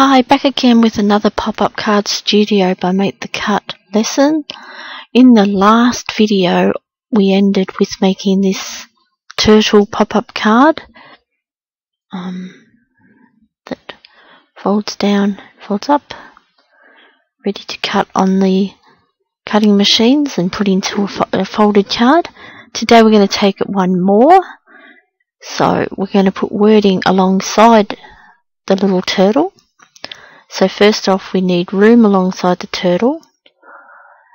Hi, back again with another pop-up card studio by Make the Cut lesson. In the last video we ended with making this turtle pop-up card that folds down, folds up, ready to cut on the cutting machines and put into a folded card. Today we're going to take it one more, so we're going to put wording alongside the little turtle. So first off we need room alongside the turtle.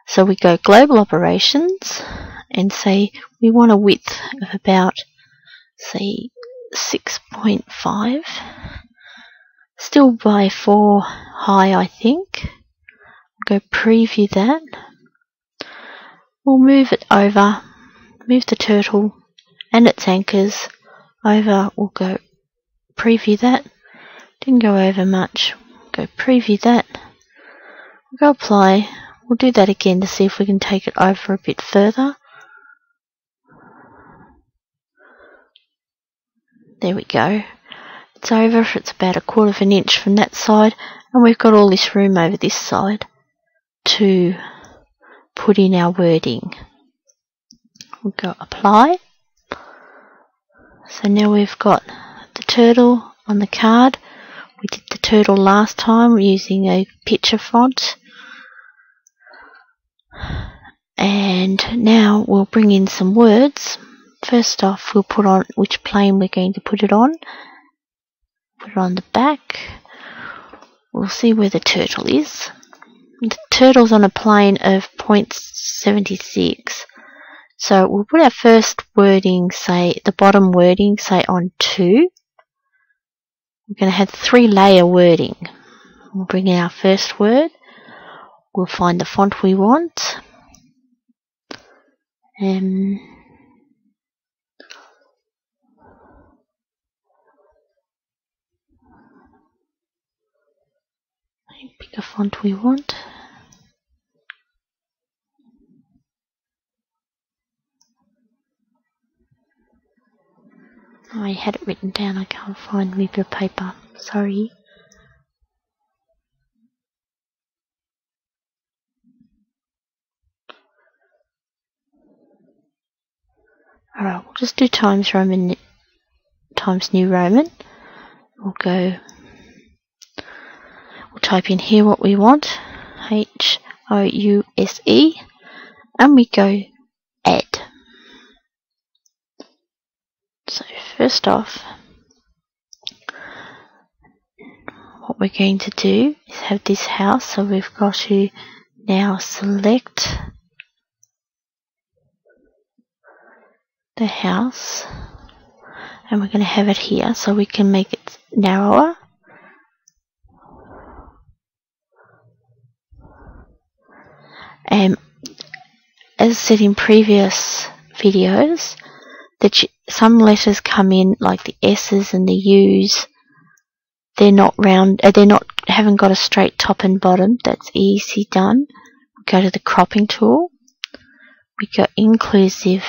So we go global operations and say we want a width of about, say, 6.5. Still by 4 high, I think. Go preview that. We'll move it over, move the turtle and its anchors over. We'll go preview that. Didn't go over much. Go preview that. We'll go apply. We'll do that again to see if we can take it over a bit further. There we go. It's over. It's about 1/4 of an inch from that side, and we've got all this room over this side to put in our wording. We'll go apply. So now we've got the turtle on the card. We did the turtle last time using a picture font. And now we'll bring in some words. First off, we'll put on which plane we're going to put it on. Put it on the back. We'll see where the turtle is. The turtle's on a plane of 0.76. So we'll put our first wording, say, the bottom wording, say, on 2. We're going to have 3-layer wording. We'll bring in our first word. We'll find the font we want. Pick a font we want. I had it written down, I can't find my bit of paper, sorry. Alright, we'll just do Times New Roman. We'll type in here what we want, H-O-U-S-E, and we go add. So first off, what we're going to do is have this house, so we've got to now select the house and we're going to have it here so we can make it narrower. As said in previous videos, that some letters come in, like the S's and the U's, they're not round, haven't got a straight top and bottom. That's easy done. We go to the cropping tool, we go inclusive,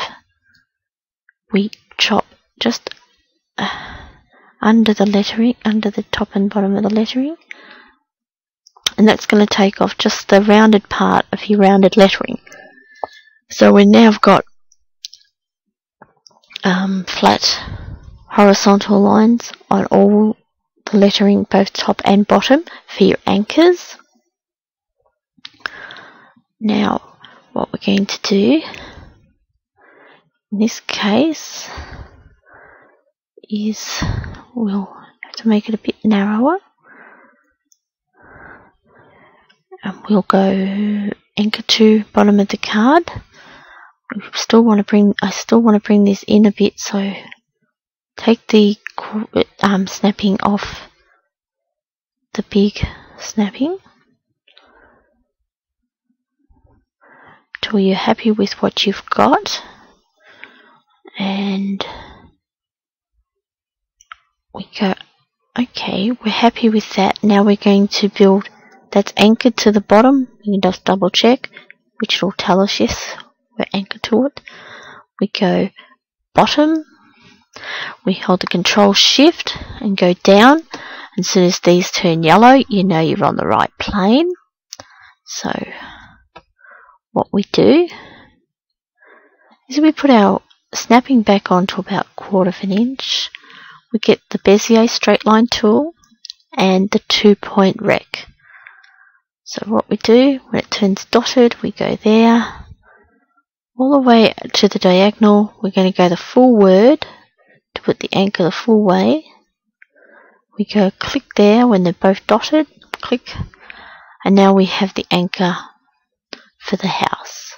we chop just under the lettering, under the top and bottom of the lettering, and that's going to take off just the rounded part of your rounded lettering. So we now have got flat horizontal lines on all the lettering, both top and bottom, for your anchors. Now what we're going to do in this case is we'll have to make it a bit narrower, and we'll go anchor to bottom of the card. I still want to bring this in a bit, so take the snapping off the big snapping till you're happy with what you've got, and we go okay, we're happy with that. Now we're going to build, that's anchored to the bottom. You can just double check, which will tell us yes, we're anchored to it. We go bottom, we hold the Control Shift and go down As soon as these turn yellow, you know you're on the right plane. So what we do is we put our snapping back on to about 1/4 of an inch. We get the Bezier straight line tool and the 2-point rec. So what we do, when it turns dotted, we go there, all the way to the diagonal. We're going to go the full word to put the anchor the full way. We go click there when they're both dotted, click, and now we have the anchor for the house.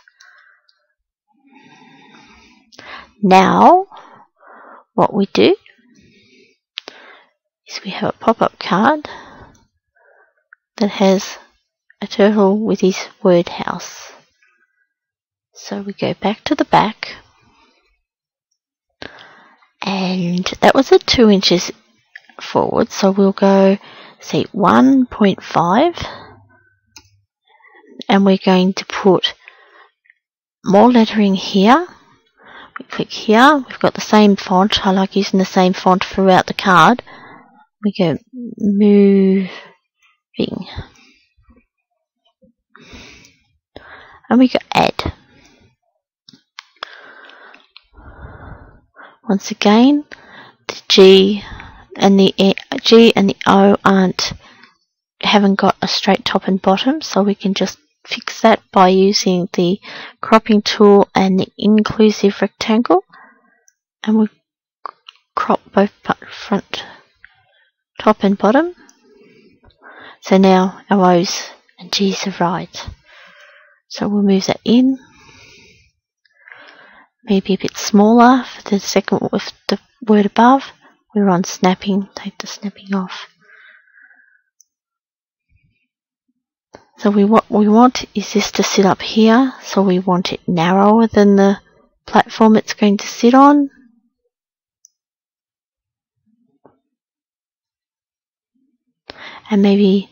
Now, what we do is we have a pop-up card that has a turtle with his word house. So we go back to the back, and that was at 2 inches forward, so we'll go, say, 1.5, and we're going to put more lettering here. We click here, we've got the same font. I like using the same font throughout the card. We go moving, and we go add. Once again, the G and the O haven't got a straight top and bottom, so we can just fix that by using the cropping tool and the inclusive rectangle, and we crop both front, top and bottom. So now our O's and G's are right. So we'll move that in, maybe a bit smaller for the second with the word above. We're on snapping, take the snapping off. So what we want is this to sit up here, so we want it narrower than the platform it's going to sit on. And maybe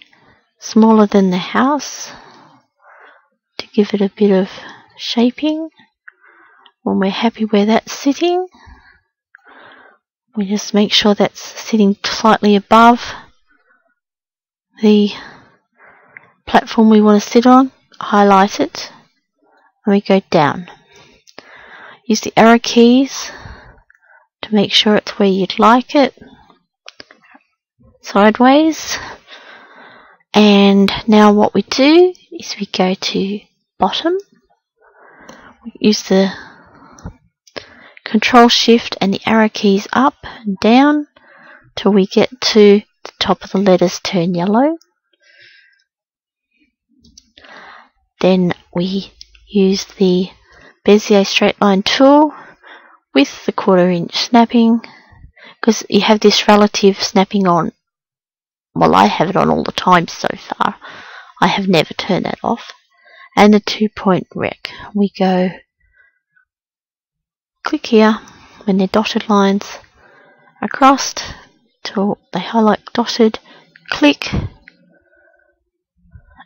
smaller than the house to give it a bit of shaping. When we're happy where that's sitting, we just make sure that's sitting slightly above the platform we want to sit on, highlight it, and we go down. Use the arrow keys to make sure it's where you'd like it, sideways. And now what we do is we go to bottom, we use the Control Shift and the arrow keys up and down till we get to the top of the letters turn yellow. Then we use the Bezier straight line tool with the 1/4 inch snapping, because you have this relative snapping on. Well, I have it on all the time so far. I have never turned that off. And the 2-point rec. We go click here when they're dotted lines across till they highlight dotted, click,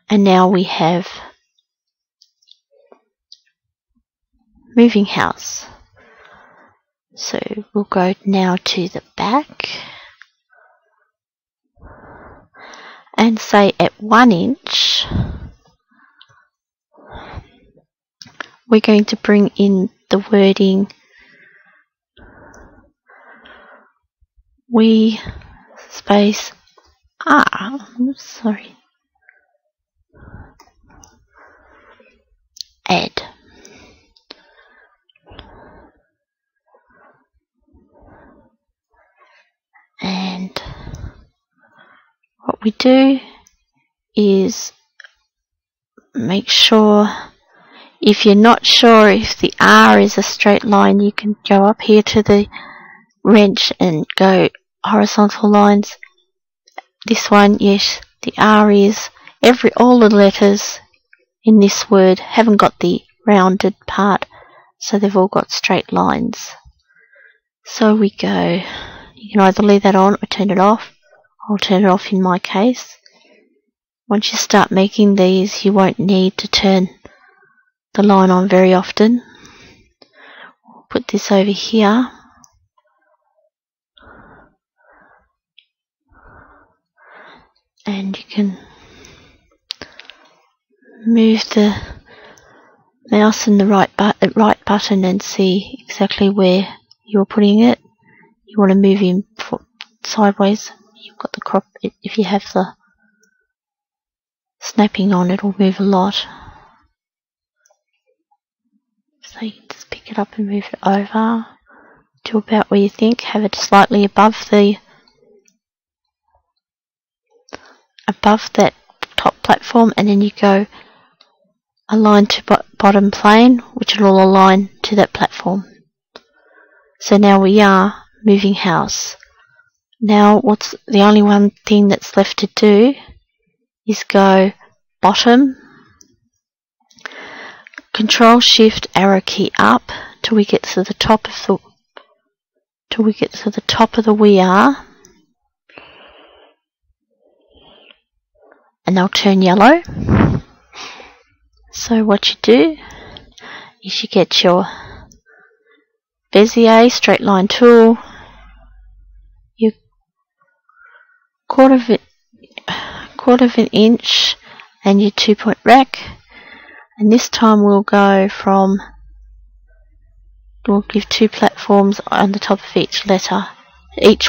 and now we have moving house. So we'll go now to the back and say at 1 inch we're going to bring in the wording we space add. And what we do is make sure, if you're not sure if the R is a straight line, you can go up here to the wrench and go horizontal lines. This one, yes, the R is, all the letters in this word haven't got the rounded part, so they've all got straight lines. So we go, you can either leave that on or turn it off. I'll turn it off in my case. Once you start making these, you won't need to turn the line on very often. Put this over here. and you can move the mouse and the right button and see exactly where you're putting it. You want to move him sideways. You've got the crop. If you have the snapping on, it'll move a lot. So you just pick it up and move it over to about where you think. Have it slightly above that top platform, and then you go align to bottom plane, which will align to that platform. So now we are moving house. Now what's the only one thing that's left to do is go bottom, Control Shift arrow key up till we get to the top of the we are, and they'll turn yellow. So what you do is you get your Bezier straight line tool, your quarter of an inch, and your 2-point rack. And this time we'll give 2 platforms on the top of each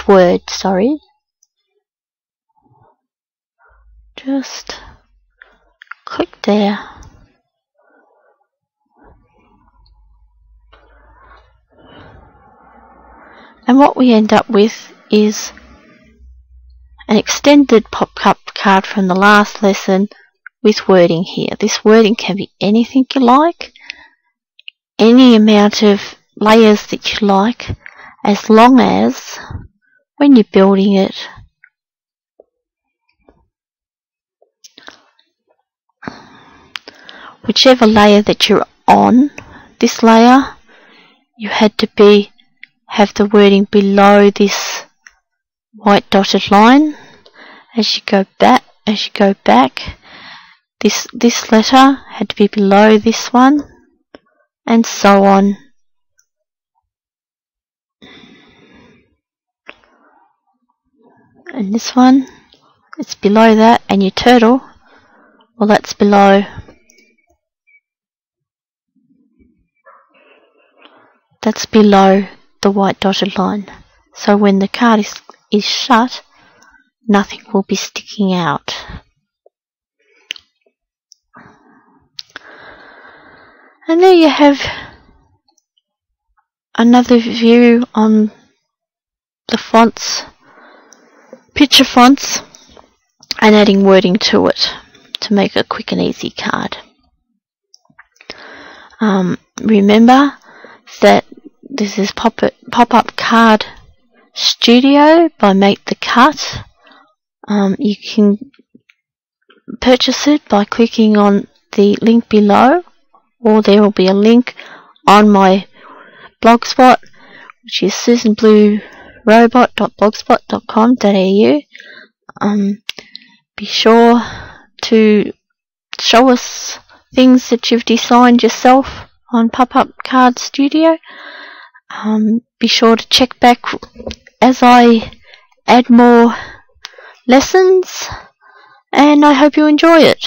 word, sorry. Just click there. And what we end up with is an extended pop-up card from the last lesson with wording here. This wording can be anything you like, any amount of layers that you like, as long as when you're building it, whichever layer that you're on, this layer, you had to have the wording below this white dotted line. As you go back, this letter had to be below this one, and so on. And this one, it's below that, and your turtle, well, that's below. That's below the white dotted line. So when the card is shut, nothing will be sticking out. And there you have another view on the fonts, picture fonts, and adding wording to it to make a quick and easy card. Remember that this is Pop-Up Card Studio by Make the Cut. You can purchase it by clicking on the link below, or there will be a link on my blogspot, which is susanbluerobot.blogspot.com.au. Be sure to show us things that you've designed yourself on Pop-Up Card Studio. Be sure to check back as I add more lessons, and I hope you enjoy it.